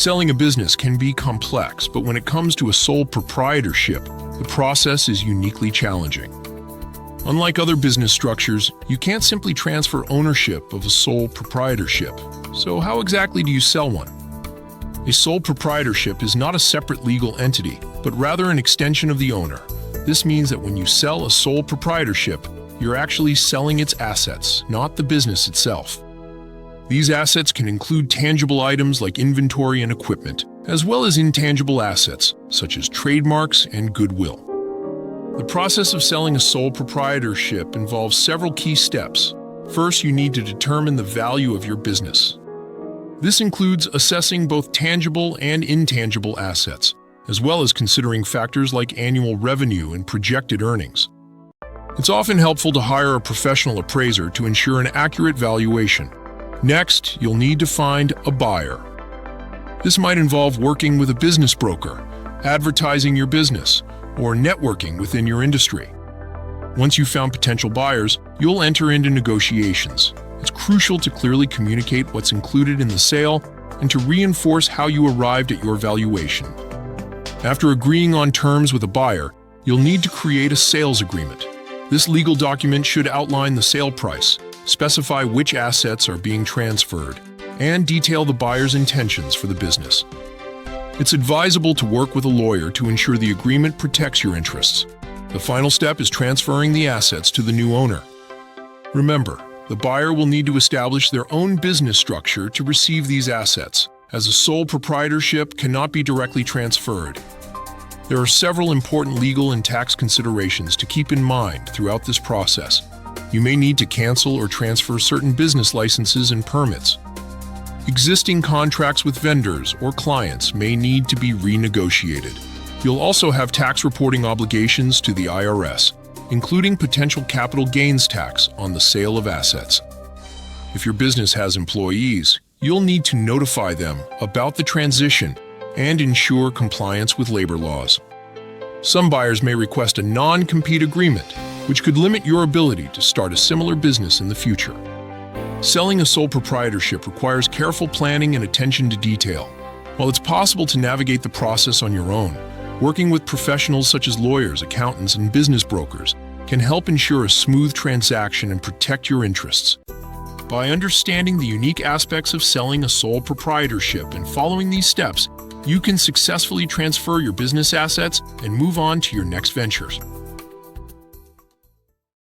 Selling a business can be complex, but when it comes to a sole proprietorship, the process is uniquely challenging. Unlike other business structures, you can't simply transfer ownership of a sole proprietorship. So how exactly do you sell one? A sole proprietorship is not a separate legal entity, but rather an extension of the owner. This means that when you sell a sole proprietorship, you're actually selling its assets, not the business itself. These assets can include tangible items like inventory and equipment, as well as intangible assets, such as trademarks and goodwill. The process of selling a sole proprietorship involves several key steps. First, you need to determine the value of your business. This includes assessing both tangible and intangible assets, as well as considering factors like annual revenue and projected earnings. It's often helpful to hire a professional appraiser to ensure an accurate valuation. Next, you'll need to find a buyer. This might involve working with a business broker, advertising your business, or networking within your industry. Once you've found potential buyers, you'll enter into negotiations. It's crucial to clearly communicate what's included in the sale and to reinforce how you arrived at your valuation. After agreeing on terms with a buyer, you'll need to create a sales agreement. This legal document should outline the sale price, specify which assets are being transferred, and detail the buyer's intentions for the business. It's advisable to work with a lawyer to ensure the agreement protects your interests. The final step is transferring the assets to the new owner. Remember, the buyer will need to establish their own business structure to receive these assets, as a sole proprietorship cannot be directly transferred. There are several important legal and tax considerations to keep in mind throughout this process. You may need to cancel or transfer certain business licenses and permits. Existing contracts with vendors or clients may need to be renegotiated. You'll also have tax reporting obligations to the IRS, including potential capital gains tax on the sale of assets. If your business has employees, you'll need to notify them about the transition and ensure compliance with labor laws. Some buyers may request a non-compete agreement, which could limit your ability to start a similar business in the future. Selling a sole proprietorship requires careful planning and attention to detail. While it's possible to navigate the process on your own, working with professionals such as lawyers, accountants, and business brokers can help ensure a smooth transaction and protect your interests. By understanding the unique aspects of selling a sole proprietorship and following these steps, you can successfully transfer your business assets and move on to your next ventures.